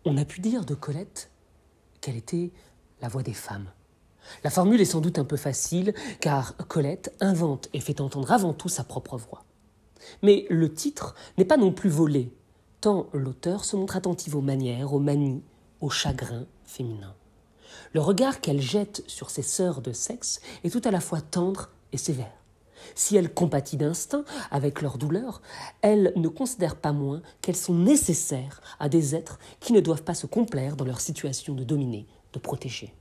On a pu dire de Colette qu'elle était la voix des femmes. La formule est sans doute un peu facile, car Colette invente et fait entendre avant tout sa propre voix. Mais le titre n'est pas non plus volé, tant l'auteur se montre attentive aux manières, aux manies, aux chagrins féminins. Le regard qu'elle jette sur ses sœurs de sexe est tout à la fois tendre et sévère. Si elle compatit d'instinct avec leur douleur, elle ne considère pas moins qu'elles sont nécessaires à des êtres qui ne doivent pas se complaire dans leur situation de dominer, de protéger.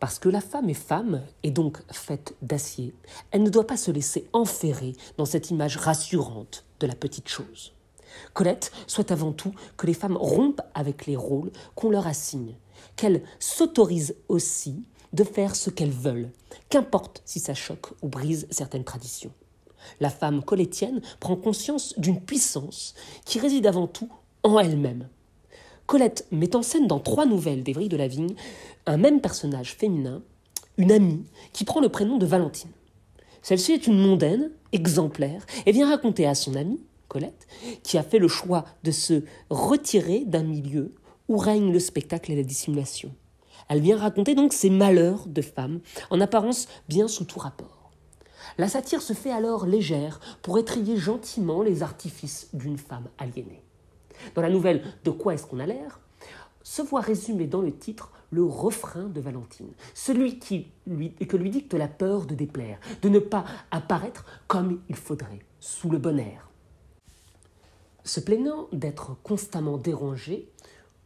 Parce que la femme est femme et donc faite d'acier, elle ne doit pas se laisser enferrer dans cette image rassurante de la petite chose. Colette souhaite avant tout que les femmes rompent avec les rôles qu'on leur assigne, qu'elles s'autorisent aussi de faire ce qu'elles veulent, qu'importe si ça choque ou brise certaines traditions. La femme colettienne prend conscience d'une puissance qui réside avant tout en elle-même. Colette met en scène dans 3 nouvelles d'Evry de Lavigne un même personnage féminin, une amie, qui prend le prénom de Valentine. Celle-ci est une mondaine, exemplaire, et vient raconter à son amie, Colette, qui a fait le choix de se retirer d'un milieu où règne le spectacle et la dissimulation. Elle vient raconter donc ses malheurs de femme, en apparence bien sous tout rapport. La satire se fait alors légère pour étrier gentiment les artifices d'une femme aliénée. Dans la nouvelle « De quoi est-ce qu'on a l'air ?», se voit résumé dans le titre le refrain de Valentine, celui que lui dicte la peur de déplaire, de ne pas apparaître comme il faudrait, sous le bon air. Se plaignant d'être constamment dérangée,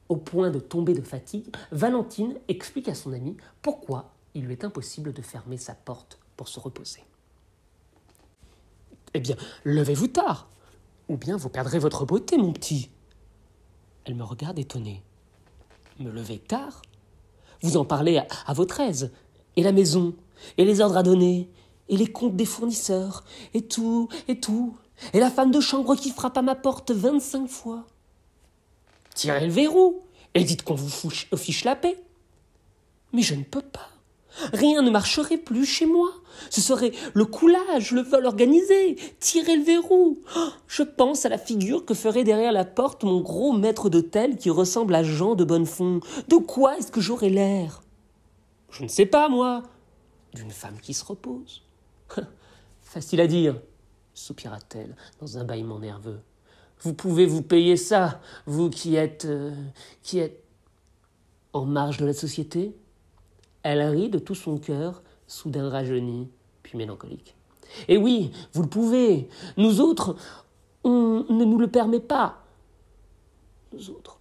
au point de tomber de fatigue, Valentine explique à son amie pourquoi il lui est impossible de fermer sa porte pour se reposer. « Eh bien, levez-vous tard, ou bien vous perdrez votre beauté, mon petit. » Elle me regarde étonnée. « Me lever tard ? Vous en parlez à votre aise, et la maison, et les ordres à donner, et les comptes des fournisseurs, et tout, et la femme de chambre qui frappe à ma porte 25 fois. Tirez le verrou, et dites qu'on vous fiche la paix. Mais je ne peux pas. Rien ne marcherait plus chez moi. Ce serait le coulage, le vol organisé. Tirez le verrou. Oh, je pense à la figure que ferait derrière la porte mon gros maître d'hôtel qui ressemble à Jean de Bonnefond. De quoi est-ce que j'aurais l'air ? Je ne sais pas, moi. D'une femme qui se repose. Facile à dire, soupira-t-elle dans un bâillement nerveux. Vous pouvez vous payer ça, vous qui êtes en marge de la société ? Elle rit de tout son cœur, soudain rajeuni, puis mélancolique. Et oui, vous le pouvez. Nous autres, on ne nous le permet pas. Nous autres.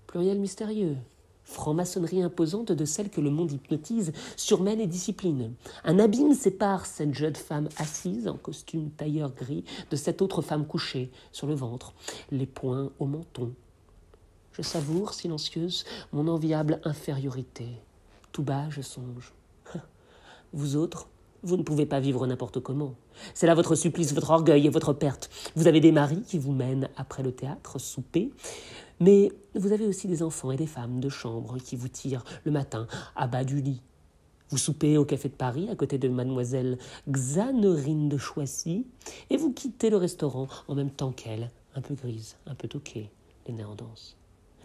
Pluriel mystérieux. Franc-maçonnerie imposante de celle que le monde hypnotise, surmène et discipline. Un abîme sépare cette jeune femme assise en costume tailleur gris de cette autre femme couchée sur le ventre, les poings au menton. Je savoure, silencieuse, mon enviable infériorité. Tout bas, je songe. Vous autres, vous ne pouvez pas vivre n'importe comment. C'est là votre supplice, votre orgueil et votre perte. Vous avez des maris qui vous mènent après le théâtre, souper, mais vous avez aussi des enfants et des femmes de chambre qui vous tirent le matin à bas du lit. Vous soupez au Café de Paris à côté de mademoiselle Xanerine de Choissy et vous quittez le restaurant en même temps qu'elle, un peu grise, un peu toquée, les nez en danse.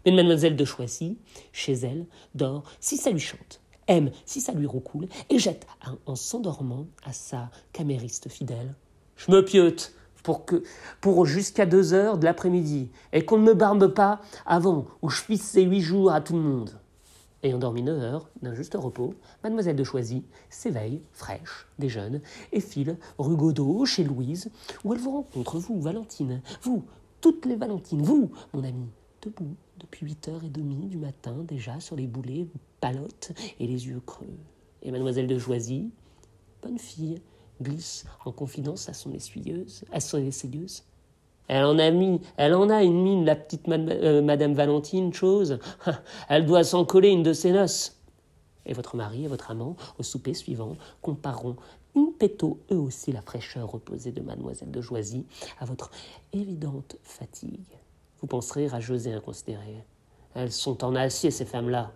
Mais mademoiselle de Choissy, chez elle, dort si ça lui chante, aime si ça lui roucoule, et jette en s'endormant à sa camériste fidèle. Je me piote pour jusqu'à 2 heures de l'après-midi, et qu'on ne me barbe pas avant, ou je fixe ces 8 jours à tout le monde. Ayant dormi 9 heures d'un juste repos, mademoiselle de Choisy s'éveille, fraîche, déjeune, et file rue Godot, chez Louise, où elle vous rencontre, vous, Valentine, vous, toutes les Valentines, vous, mon ami, debout, depuis 8h30 du matin, déjà sur les boulets, palote et les yeux creux. Et mademoiselle de Choisy, bonne fille, glisse en confidence à son essuyeuse. Elle en a une mine, la petite madame Valentine, chose. Elle doit s'en coller une de ses noces. Et votre mari et votre amant, au souper suivant, compareront in petto eux aussi la fraîcheur reposée de mademoiselle de Choisy à votre évidente fatigue. Vous penserez rageuse et inconsidérée. Elles sont en acier, ces femmes-là.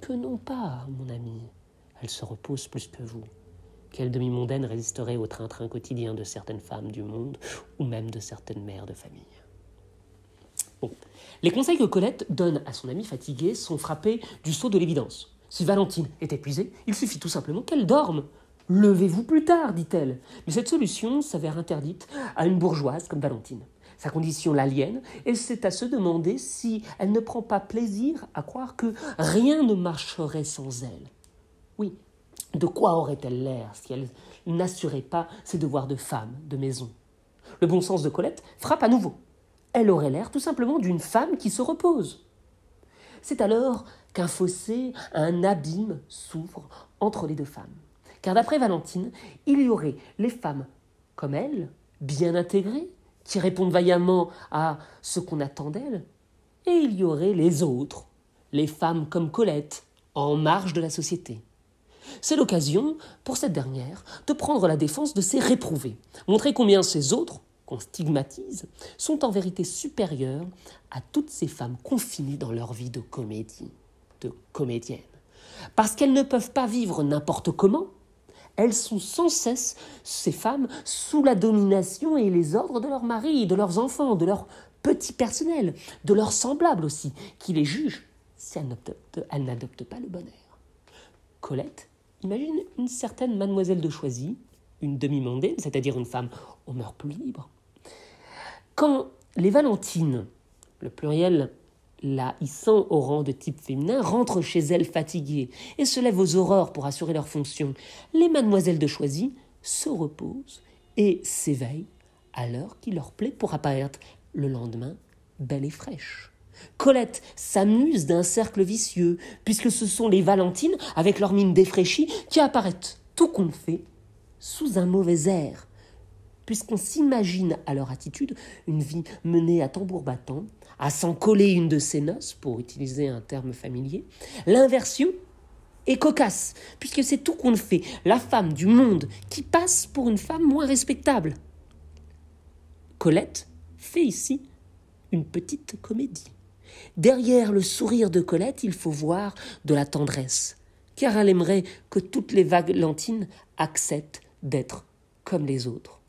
Que non pas, mon ami. Elles se reposent plus que vous. Quelle demi-mondaine résisterait au train-train quotidien de certaines femmes du monde ou même de certaines mères de famille ? Bon. Les conseils que Colette donne à son amie fatiguée sont frappés du sceau de l'évidence. Si Valentine est épuisée, il suffit tout simplement qu'elle dorme. « Levez-vous plus tard », dit-elle. Mais cette solution s'avère interdite à une bourgeoise comme Valentine. Sa condition l'aliène et c'est à se demander si elle ne prend pas plaisir à croire que rien ne marcherait sans elle. Oui, de quoi aurait-elle l'air si elle n'assurait pas ses devoirs de femme, de maison ? Le bon sens de Colette frappe à nouveau. Elle aurait l'air tout simplement d'une femme qui se repose. C'est alors qu'un fossé, un abîme s'ouvre entre les deux femmes. Car d'après Valentine, il y aurait les femmes comme elle, bien intégrées, qui répondent vaillamment à ce qu'on attend d'elles, et il y aurait les autres, les femmes comme Colette, en marge de la société. C'est l'occasion, pour cette dernière, de prendre la défense de ces réprouvés, montrer combien ces autres, qu'on stigmatise, sont en vérité supérieures à toutes ces femmes confinées dans leur vie de comédie, de comédienne. Parce qu'elles ne peuvent pas vivre n'importe comment, elles sont sans cesse, ces femmes, sous la domination et les ordres de leurs maris, de leurs enfants, de leur petit personnel, de leurs semblables aussi, qui les jugent si elles n'adoptent pas le bon air. Colette imagine une certaine mademoiselle de Choisy, une demi-mondaine, c'est-à-dire une femme aux mœurs plus libres. Quand les Valentines, le pluriel la hissant au rang de type féminin, rentrent chez elles fatiguées et se lèvent aux aurores pour assurer leurs fonctions, les mademoiselles de Choisy se reposent et s'éveillent à l'heure qui leur plaît pour apparaître le lendemain belle et fraîche. Colette s'amuse d'un cercle vicieux, puisque ce sont les Valentines, avec leur mine défraîchie, qui apparaissent tout confait sous un mauvais air, puisqu'on s'imagine à leur attitude une vie menée à tambour battant, à s'en coller une de ses noces, pour utiliser un terme familier. L'inversion est cocasse, puisque c'est tout qu'on fait, la femme du monde qui passe pour une femme moins respectable. Colette fait ici une petite comédie. Derrière le sourire de Colette, il faut voir de la tendresse, car elle aimerait que toutes les Valentines acceptent d'être comme les autres.